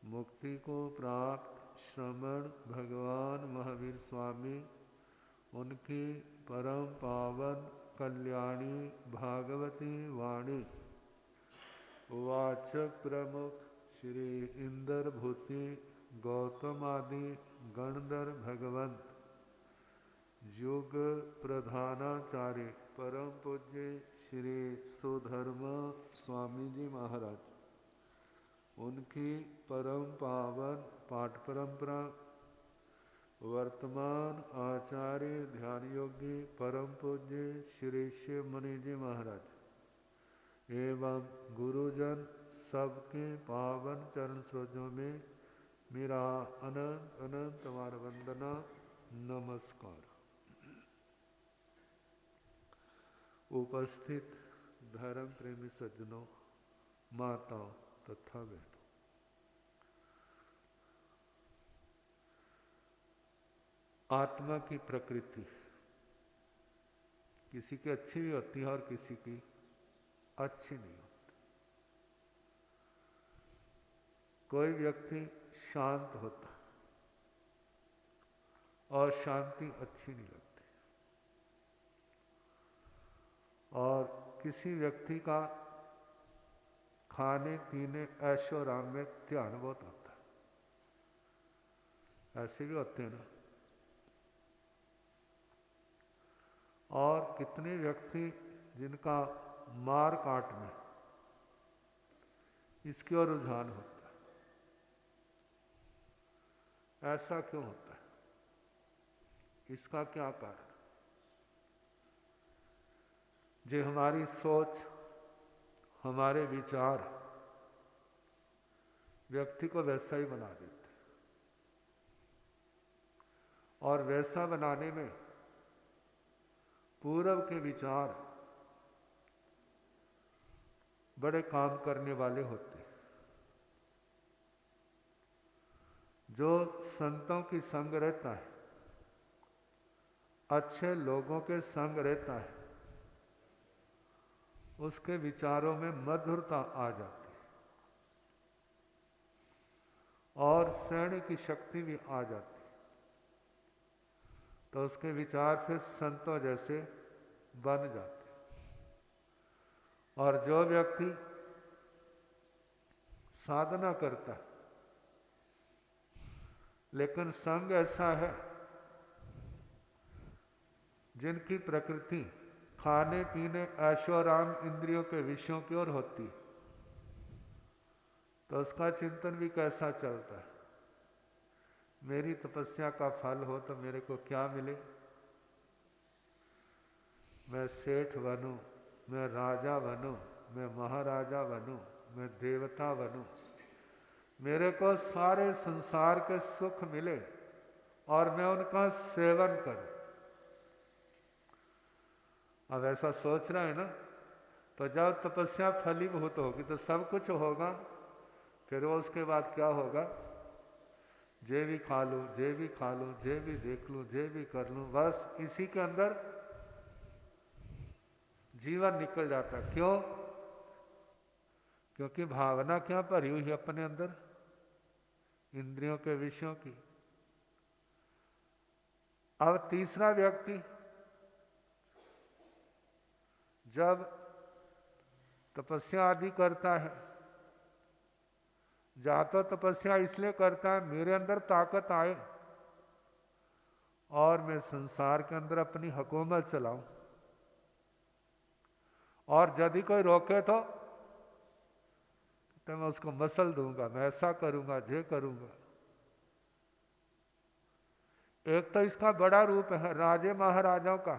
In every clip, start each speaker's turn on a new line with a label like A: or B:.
A: मुक्ति को प्राप्त श्रमण भगवान महावीर स्वामी उनकी परम पावन कल्याणी भागवती वाणी वाचक प्रमुख श्री इंद्र भूति गौतम आदि गणधर भगवंत युग प्रधानाचार्य परम पूज्य श्री सुधर्म स्वामी जी महाराज उनकी परम पावन पाठ परंपरा वर्तमान आचार्य ध्यान योगी परम पूज्य श्री शिव मुनि जी महाराज एवं गुरुजन सबके पावन चरण सरोजों में मेरा अनंत अनंत वंदना नमस्कार। उपस्थित धर्म प्रेमी सज्जनों, माताओं तथा बहनों, आत्मा की प्रकृति किसी की अच्छी भी होती है और किसी की अच्छी नहीं होती। कोई व्यक्ति शांत होता और शांति अच्छी नहीं लगती, और किसी व्यक्ति का खाने पीने ऐशो आराम में ध्यान बहुत होता है। ऐसे भी होते हैं ना। और कितने व्यक्ति जिनका मार काट में इसकी ओर रुझान होता है। ऐसा क्यों होता है? इसका क्या कारण? जो हमारी सोच, हमारे विचार व्यक्ति को वैसा ही बना देते, और वैसा बनाने में पूर्व के विचार बड़े काम करने वाले होते। जो संतों की संग रहता है, अच्छे लोगों के संग रहता है, उसके विचारों में मधुरता आ जाती है और सहने की शक्ति भी आ जाती है। तो उसके विचार फिर संतों जैसे बन जाते हैं। और जो व्यक्ति साधना करता है लेकिन संग ऐसा है जिनकी प्रकृति खाने पीने ऐशोआराम इंद्रियों के विषयों की ओर होती, तो उसका चिंतन भी कैसा चलता है? मेरी तपस्या का फल हो तो मेरे को क्या मिले? मैं सेठ बनूं, मैं राजा बनूं, मैं महाराजा बनूं, मैं देवता बनूं, मेरे को सारे संसार के सुख मिले और मैं उनका सेवन करूं। अब ऐसा सोच रहा है ना, तो जब तपस्या फलीभूत होगी तो सब कुछ होगा। फिर वो उसके बाद क्या होगा? जे भी खा लूं, जे भी खा लूं, जे भी देख लूं, जे भी कर लूं, बस इसी के अंदर जीवन निकल जाता। क्यों? क्योंकि भावना क्या भरी हुई है अपने अंदर? इंद्रियों के विषयों की। अब तीसरा व्यक्ति जब तपस्या आदि करता है, या तो तपस्या इसलिए करता है मेरे अंदर ताकत आए और मैं संसार के अंदर अपनी हुकूमत चलाऊं, और यदि कोई रोके तो मैं उसको मसल दूंगा, मैं ऐसा करूंगा, जे करूंगा। एक तो इसका बड़ा रूप है राजे महाराजाओं का,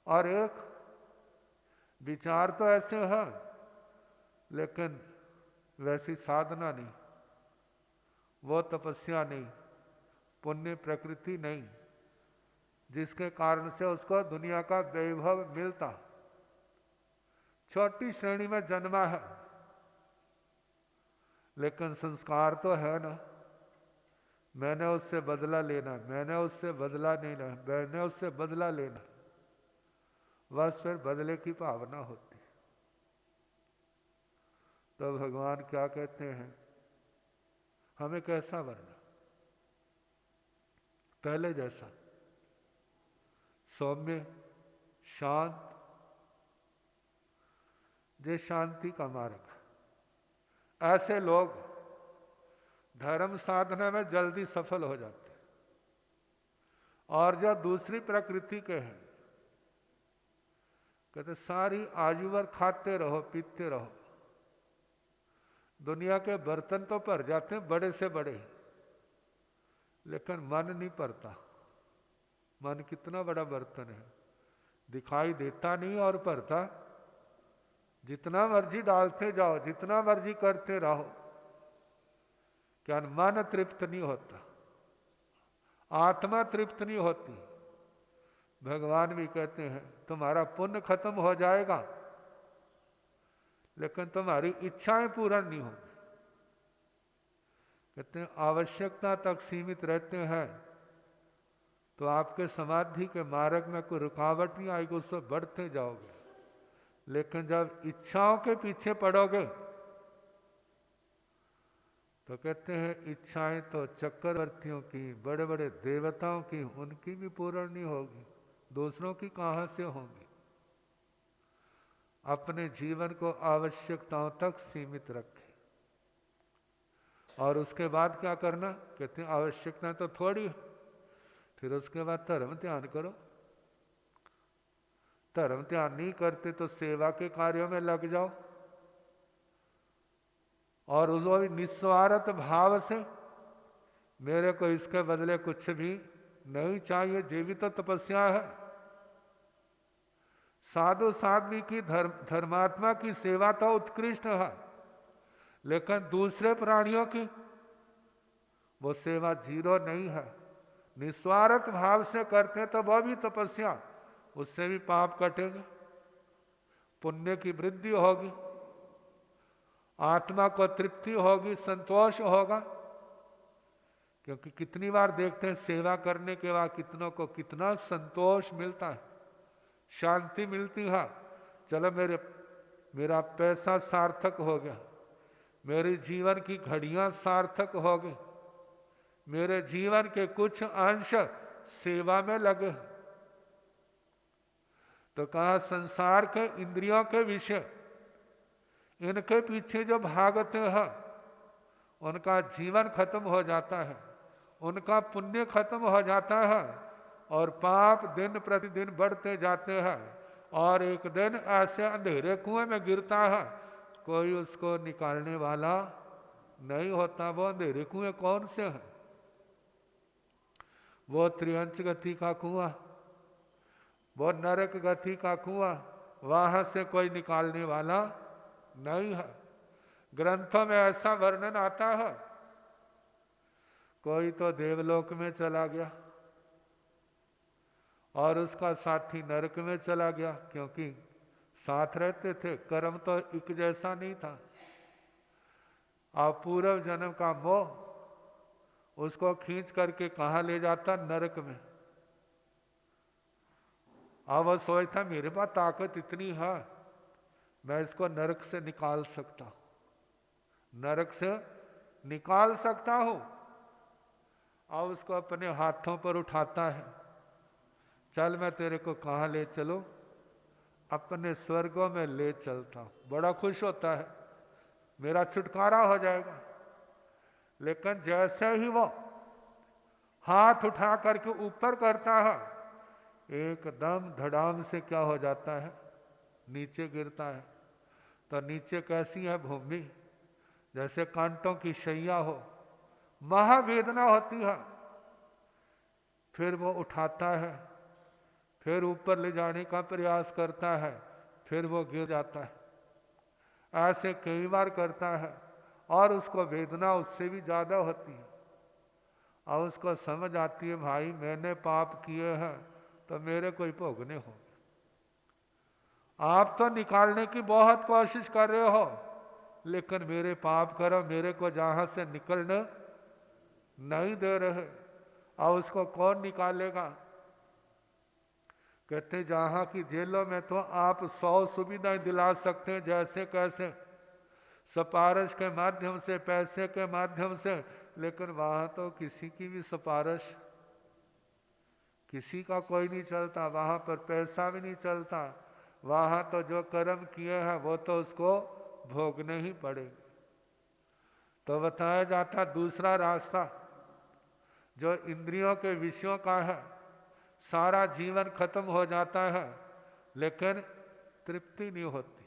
A: और एक विचार तो ऐसे है लेकिन वैसी साधना नहीं, वो तपस्या नहीं, पुण्य प्रकृति नहीं, जिसके कारण से उसको दुनिया का वैभव मिलता। छोटी श्रेणी में जन्मा है लेकिन संस्कार तो है ना, मैंने उससे बदला लेना, मैंने उससे बदला लेना, मैंने उससे बदला लेना, बस फिर बदले की भावना होती। तो भगवान क्या कहते हैं? हमें कैसा बनना? पहले जैसा सौम्य, शांत, ये शांति का मार्ग। ऐसे लोग धर्म साधना में जल्दी सफल हो जाते हैं। और जो दूसरी प्रकृति के हैं, कहते सारी आयु भर खाते रहो पीते रहो, दुनिया के बर्तन तो भर जाते हैं बड़े से बड़े, लेकिन मन नहीं भरता। मन कितना बड़ा बर्तन है, दिखाई देता नहीं और भरता। जितना मर्जी डालते जाओ, जितना मर्जी करते रहो, क्या मन तृप्त नहीं होता, आत्मा तृप्त नहीं होती। भगवान भी कहते हैं तुम्हारा पुण्य खत्म हो जाएगा, लेकिन तुम्हारी इच्छाएं पूर्ण नहीं होंगी। कहते हैं आवश्यकता तक सीमित रहते हैं तो आपके समाधि के मार्ग में कोई रुकावट नहीं आएगी, उससे बढ़ते जाओगे। लेकिन जब इच्छाओं के पीछे पड़ोगे तो कहते हैं इच्छाएं तो चक्रवर्तियों की, बड़े बड़े देवताओं की, उनकी भी पूर्ण नहीं होगी, दूसरों की कहां से होंगी। अपने जीवन को आवश्यकताओं तक सीमित रखें। और उसके बाद क्या करना? कहते हैं आवश्यकता तो थोड़ी, फिर उसके बाद धर्म ध्यान करो। धर्म ध्यान नहीं करते तो सेवा के कार्यों में लग जाओ, और उस निस्वार्थ भाव से मेरे को इसके बदले कुछ भी नहीं चाहिए, ये भी तो तपस्या है। साधु साध्वी की धर्मात्मा की सेवा तो उत्कृष्ट है, लेकिन दूसरे प्राणियों की वो सेवा जीरो नहीं है। निस्वार्थ भाव से करते तो वह भी तपस्या, उससे भी पाप कटेंगे, पुण्य की वृद्धि होगी, आत्मा को तृप्ति होगी, संतोष होगा। क्योंकि कितनी बार देखते हैं सेवा करने के बाद कितनों को कितना संतोष मिलता है, शांति मिलती है। चलो मेरा पैसा सार्थक हो गया, मेरे जीवन की घड़ियां सार्थक हो गई, मेरे जीवन के कुछ अंश सेवा में लगे। तो कहा संसार के इंद्रियों के विषय, इनके पीछे जो भागते हैं उनका जीवन खत्म हो जाता है, उनका पुण्य खत्म हो जाता है, और पाप दिन प्रतिदिन बढ़ते जाते हैं, और एक दिन ऐसे अंधेरे कुएं में गिरता है, कोई उसको निकालने वाला नहीं होता। वो अंधेरे कुएं कौन से हैं? वो त्रियंच गति का कुआं, वो नरक गति का कुआं, वहां से कोई निकालने वाला नहीं है। ग्रंथों में ऐसा वर्णन आता है, कोई तो देवलोक में चला गया और उसका साथी नरक में चला गया, क्योंकि साथ रहते थे, कर्म तो एक जैसा नहीं था। अब पूर्व जन्म का मोह उसको खींच करके कहाँ ले जाता? नरक में। अब वो सोचता मेरे पास ताकत इतनी है, मैं इसको नरक से निकाल सकता हूं, नरक से निकाल सकता हूं। अब उसको अपने हाथों पर उठाता है, चल मैं तेरे को कहाँ ले चलूं? अपने स्वर्गों में ले चलता हूं। बड़ा खुश होता है, मेरा छुटकारा हो जाएगा। लेकिन जैसे ही वो हाथ उठा करके ऊपर करता है, एकदम धड़ाम से क्या हो जाता है? नीचे गिरता है। तो नीचे कैसी है भूमि? जैसे कांटों की शैया हो, महावेदना होती है। फिर वो उठाता है, फिर ऊपर ले जाने का प्रयास करता है, फिर वो गिर जाता है। ऐसे कई बार करता है, और उसको वेदना उससे भी ज्यादा होती है। और उसको समझ आती है भाई मैंने पाप किए हैं तो मेरे को ही भोगने होंगे। आप तो निकालने की बहुत कोशिश कर रहे हो, लेकिन मेरे पाप करो, मेरे को जहां से निकलने नहीं दे रहे। और उसको कौन निकालेगा? कहते जहां की जेलों में तो आप 100 सुविधाएं दिला सकते हैं, जैसे कैसे सिफारिश के माध्यम से, पैसे के माध्यम से, लेकिन वहां तो किसी की भी सिफारिश, किसी का कोई नहीं चलता, वहां पर पैसा भी नहीं चलता। वहां तो जो कर्म किए हैं वो तो उसको भोगने ही पड़ेंगे। तो बताया जाता दूसरा रास्ता जो इंद्रियों के विषयों का है, सारा जीवन खत्म हो जाता है लेकिन तृप्ति नहीं होती,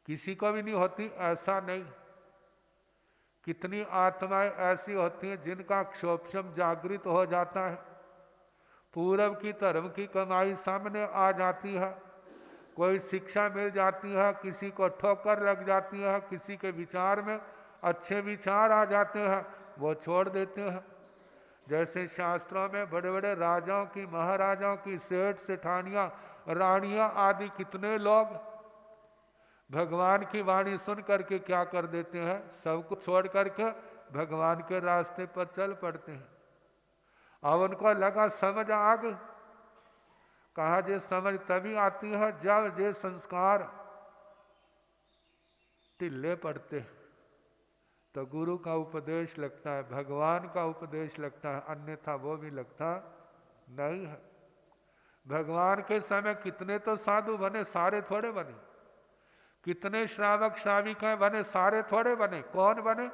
A: किसी को भी नहीं होती, ऐसा नहीं। कितनी आत्माएं ऐसी होती हैं जिनका क्षोभम जागृत हो जाता है, पूर्व की धर्म की कमाई सामने आ जाती है, कोई शिक्षा मिल जाती है, किसी को ठोकर लग जाती है, किसी के विचार में अच्छे विचार आ जाते हैं, वो छोड़ देते हैं। जैसे शास्त्रों में बड़े बड़े राजाओं की, महाराजाओं की, सेठ सेठानियां, रानियां आदि कितने लोग भगवान की वाणी सुन करके क्या कर देते हैं, सब कुछ छोड़ करके भगवान के रास्ते पर चल पड़ते हैं। अब उनको लगा समझ आ गई। कहा जे समझ तभी आती है जब जे संस्कार ढिले पड़ते हैं, तो गुरु का उपदेश लगता है, भगवान का उपदेश लगता है, अन्यथा वो भी लगता नहीं है। भगवान के समय कितने तो साधु बने, सारे थोड़े बने। कितने श्रावक श्राविकाएं बने, सारे थोड़े बने। कौन बने?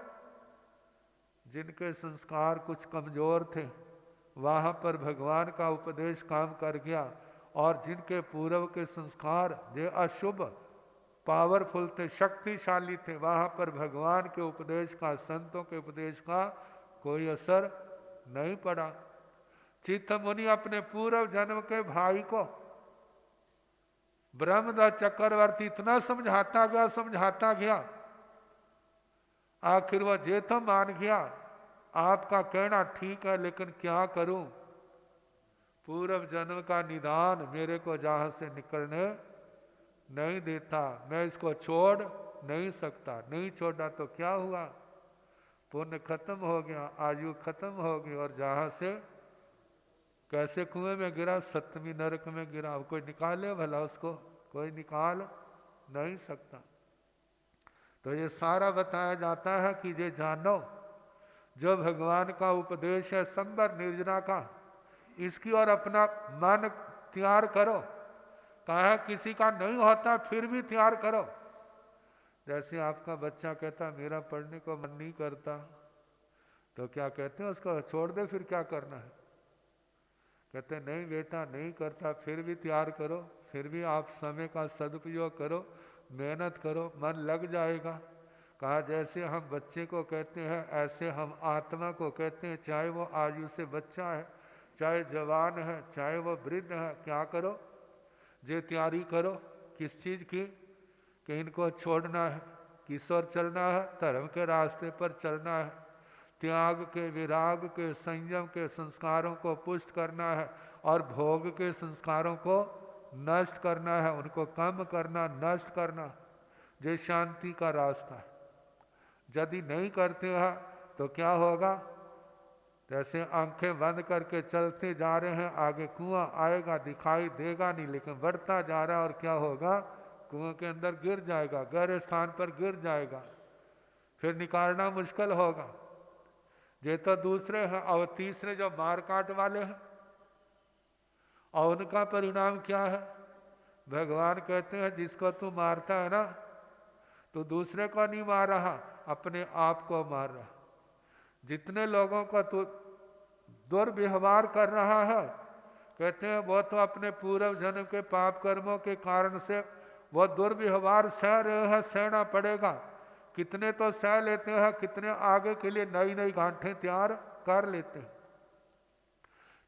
A: जिनके संस्कार कुछ कमजोर थे, वहां पर भगवान का उपदेश काम कर गया, और जिनके पूर्व के संस्कार जो अशुभ पावरफुल थे, शक्तिशाली थे, वहां पर भगवान के उपदेश का, संतों के उपदेश का कोई असर नहीं पड़ा। चित्त मुनि अपने पूर्व जन्म के भाई को ब्रह्मदत्त चक्रवर्ती इतना समझाता गया, आखिर वो जे तो मान गया, आपका कहना ठीक है लेकिन क्या करूं, पूर्व जन्म का निदान मेरे को जहां से निकलने नहीं देता, मैं इसको छोड़ नहीं सकता। नहीं छोड़ा तो क्या हुआ, पुण्य खत्म हो गया, आयु खत्म हो गई, और जहां से कैसे कुएं में गिरा, सप्तमी नरक में गिरा। अब कोई निकाले भला उसको? कोई निकाल नहीं सकता। तो ये सारा बताया जाता है कि ये जानो, जो भगवान का उपदेश है संबर निर्जना का, इसकी ओर अपना मन तैयार करो। कहा किसी का नहीं होता फिर भी तैयार करो। जैसे आपका बच्चा कहता मेरा पढ़ने को मन नहीं करता, तो क्या कहते हैं उसको छोड़ दे, फिर क्या करना है? कहते नहीं बेटा नहीं करता, फिर भी तैयार करो, फिर भी आप समय का सदुपयोग करो, मेहनत करो, मन लग जाएगा। कहा जैसे हम बच्चे को कहते हैं ऐसे हम आत्मा को कहते हैं, चाहे वो आयु से बच्चा है, चाहे जवान है, चाहे वो वृद्ध है, क्या करो, जे तैयारी करो। किस चीज की? कि इनको छोड़ना है, किस ओर चलना है, धर्म के रास्ते पर चलना है, त्याग के, विराग के, संयम के संस्कारों को पुष्ट करना है, और भोग के संस्कारों को नष्ट करना है, उनको कम करना, नष्ट करना। ये शांति का रास्ता है। यदि नहीं करते हैं तो क्या होगा? जैसे आंखें बंद करके चलते जा रहे हैं, आगे कुआं आएगा, दिखाई देगा नहीं, लेकिन बढ़ता जा रहा है, और क्या होगा? कुआं के अंदर गिर जाएगा, गहरे स्थान पर गिर जाएगा, फिर निकालना मुश्किल होगा। ये तो दूसरे हैं, और तीसरे जो मार काट वाले हैं, और उनका परिणाम क्या है? भगवान कहते हैं जिसको तू मारता है ना, तो दूसरे को नहीं मार रहा, अपने आप को मार रहा। जितने लोगों का तू दुर्व्यवहार कर रहा है, कहते हैं वो तो अपने पूर्व जन्म के पाप कर्मों के कारण से वो दुर्व्यवहार सह रहे हैं, सहना पड़ेगा। कितने तो सह लेते हैं, कितने आगे के लिए नई नई गांठें तैयार कर लेते हैं,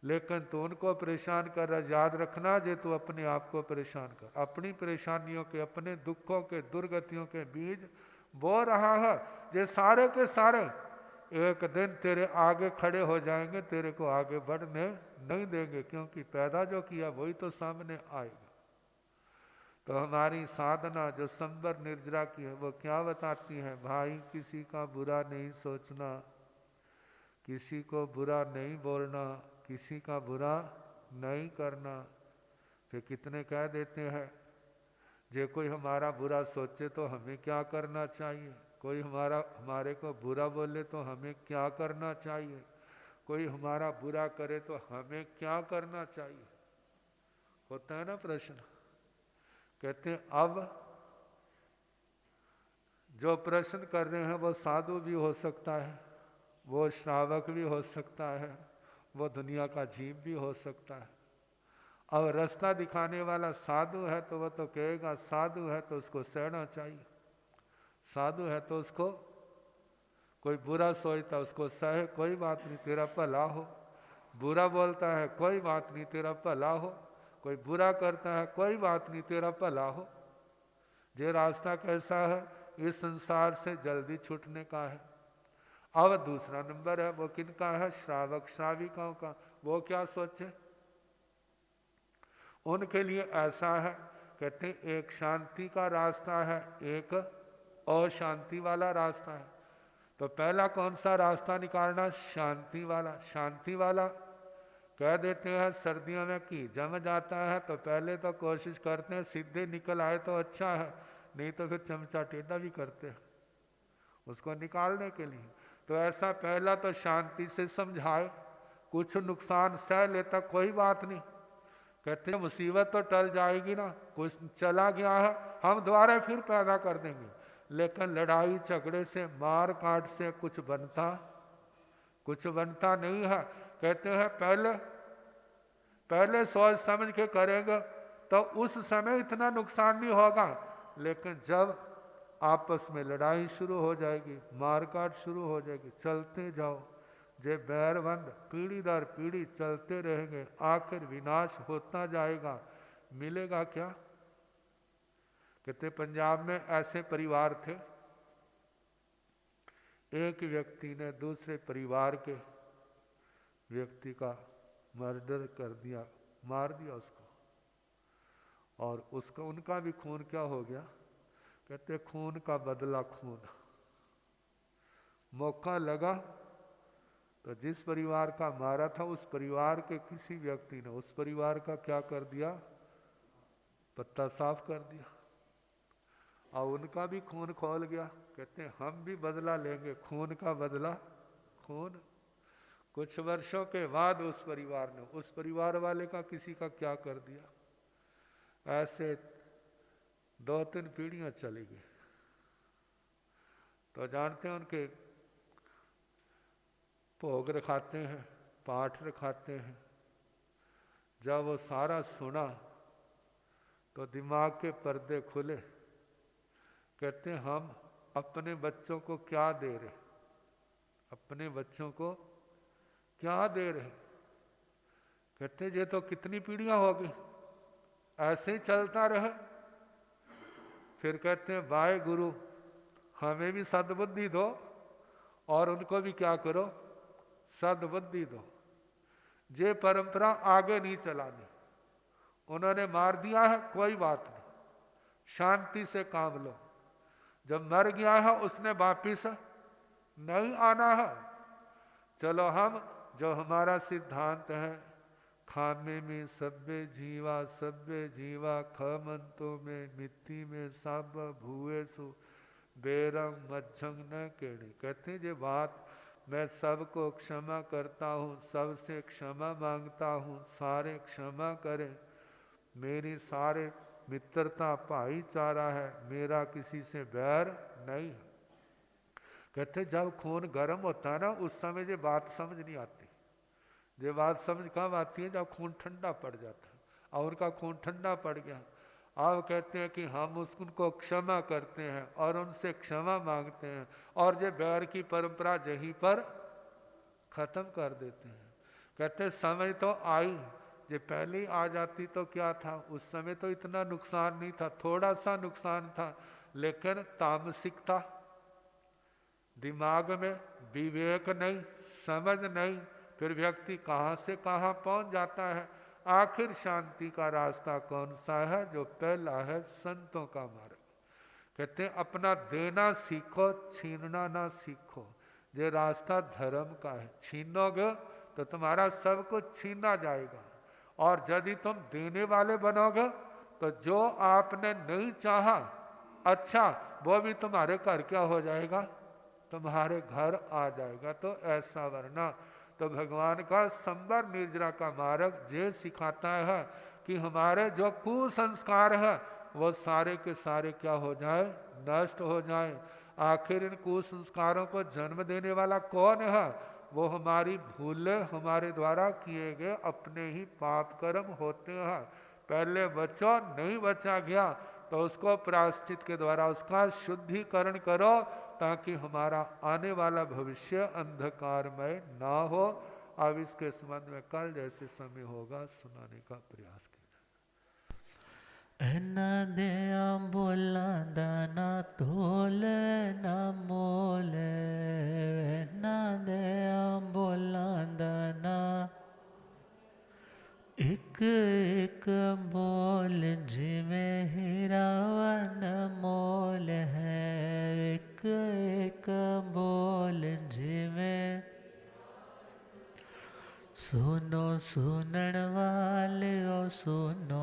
A: लेकिन तू उनको परेशान कर रहा। याद रखना, जे तू अपने आप को परेशान कर, अपनी परेशानियों के, अपने दुखों के, दुर्गतियों के बीज बो रहा है। ये सारे के सारे एक दिन तेरे आगे खड़े हो जाएंगे, तेरे को आगे बढ़ने नहीं देंगे, क्योंकि पैदा जो किया वही तो सामने आएगा। तो हमारी साधना जो संबर निर्जरा की है, वो क्या बताती है? भाई किसी का बुरा नहीं सोचना, किसी को बुरा नहीं बोलना, किसी का बुरा नहीं करना। फिर कितने कह देते हैं जे कोई हमारा बुरा सोचे तो हमें क्या करना चाहिए, कोई हमारे को बुरा बोले तो हमें क्या करना चाहिए, कोई हमारा बुरा करे तो हमें क्या करना चाहिए, होता है ना प्रश्न। कहते हैं अब जो प्रश्न कर रहे हैं वो साधु भी हो सकता है, वो श्रावक भी हो सकता है, वो दुनिया का जीव भी हो सकता है। अब रास्ता दिखाने वाला साधु है तो वह तो कहेगा, साधु है तो उसको सहना चाहिए, साधु है तो उसको कोई बुरा सोचता उसको सहे, कोई बात नहीं तेरा भला हो। बुरा बोलता है कोई बात नहीं तेरा भला हो, कोई बुरा करता है कोई बात नहीं तेरा भला हो। ये रास्ता कैसा है, इस संसार से जल्दी छूटने का है। अब दूसरा नंबर है वो किनका है, श्रावक श्राविकाओं का। वो क्या सोचे, उनके लिए ऐसा है, कहते हैं एक शांति का रास्ता है, एक अशांति वाला रास्ता है। तो पहला कौन सा रास्ता निकालना, शांति वाला। शांति वाला कह देते हैं सर्दियों में कि जम जाता है तो पहले तो कोशिश करते हैं सीधे निकल आए तो अच्छा है, नहीं तो फिर चमचा टेढ़ा भी करते हैं उसको निकालने के लिए। तो ऐसा पहला तो शांति से समझाए, कुछ नुकसान सह लेता कोई बात नहीं, कहते हैं मुसीबत तो टल जाएगी ना, कुछ चला गया है हम दोबारा फिर पैदा कर देंगे। लेकिन लड़ाई झगड़े से मार काट से कुछ बनता नहीं है। कहते हैं पहले सोच समझ के करेंगे तो उस समय इतना नुकसान नहीं होगा, लेकिन जब आपस में लड़ाई शुरू हो जाएगी, मारकाट शुरू हो जाएगी, चलते जाओ जे बैरबंद पीढ़ी दर पीढ़ी चलते रहेंगे, आखिर विनाश होता जाएगा, मिलेगा क्या। कहते पंजाब में ऐसे परिवार थे, एक व्यक्ति ने दूसरे परिवार के व्यक्ति का मर्डर कर दिया, मार दिया उसको, और उसका उनका भी खून क्या हो गया, कहते खून का बदला खून। मौका लगा तो जिस परिवार का मारा था उस परिवार के किसी व्यक्ति ने उस परिवार का क्या कर दिया, पत्ता साफ कर दिया, और उनका भी खून खोल गया। कहते हैं हम भी बदला लेंगे, खून का बदला खून। कुछ वर्षों के बाद उस परिवार ने उस परिवार वाले का किसी का क्या कर दिया। ऐसे 2-3 पीढ़ियां चली गई। तो जानते हैं उनके भोग रखाते हैं, पाठ रखाते हैं। जब वो सारा सुना तो दिमाग के पर्दे खुले। कहते हैं हम अपने बच्चों को क्या दे रहे, अपने बच्चों को क्या दे रहे। कहते ये तो कितनी पीढ़ियां होगी, ऐसे ही चलता रहे। फिर कहते हैं वाहे गुरु हमें भी सद्बुद्धि दो और उनको भी क्या करो, सद्बुद्धि दो। ये परंपरा आगे नहीं चलानी। उन्होंने मार दिया है कोई बात नहीं, शांति से काम लो। जब मर गया है उसने वापिस नहीं आना है। चलो हम जो हमारा सिद्धांत है, खामे में सब्बे जीवा खमंतो में मिट्टी में सब भूए सु बेरंग मज्जंग न केड़ी। कहते ये बात मैं सबको क्षमा करता हूँ, सबसे क्षमा मांगता हूँ, सारे क्षमा करें, मेरी सारे मित्रता भाईचारा है, मेरा किसी से बैर नहीं है। कहते जब खून गर्म होता है ना उस समय ये बात समझ नहीं आती। ये बात समझ कब आती है, जब खून ठंडा पड़ जाता है। और उनका खून ठंडा पड़ गया। अब कहते हैं कि हम उनको क्षमा करते हैं और उनसे क्षमा मांगते हैं, और ये बैर की परंपरा यहीं पर खत्म कर देते हैं। कहते समय तो आई, ये पहले ही आ जाती तो क्या था, उस समय तो इतना नुकसान नहीं था, थोड़ा सा नुकसान था, लेकिन तामसिक था, दिमाग में विवेक नहीं, समझ नहीं, फिर व्यक्ति कहाँ से कहाँ पहुँच जाता है। आखिर शांति का रास्ता कौन सा है, जो पहला है संतों का मार्ग। कहते हैं अपना देना सीखो, छीनना ना सीखो। ये रास्ता धर्म का है, छीनोगे तो तुम्हारा सब कुछ छीना जाएगा, और यदि तुम देने वाले बनोगे तो जो आपने नहीं चाहा अच्छा वो भी तुम्हारे घर क्या हो जाएगा, तुम्हारे घर आ जाएगा। तो ऐसा वरना तो भगवान का संबर निर्जरा का मार्ग ये सिखाता है कि हमारे जो कुसंस्कार है वो सारे के सारे क्या हो जाए, नष्ट हो जाए। आखिर इन कुसंस्कारों को जन्म देने वाला कौन है, वो हमारी भूलें, हमारे द्वारा किए गए अपने ही पाप कर्म होते हैं। पहले बचो, नहीं बचा गया तो उसको प्रायश्चित के द्वारा उसका शुद्धिकरण करो, ताकि हमारा आने वाला भविष्य अंधकारमय ना हो। अब इसके संबंध में कल जैसे समय होगा सुनाने का प्रयास किया।
B: ना दया बोला दाना तोल ना मोल, ना दया बोला दाना एक एक बोल जिमें हीरावन मोल है, एक एक बोल जिमें। सुनो सुनन वाले ओ सुनो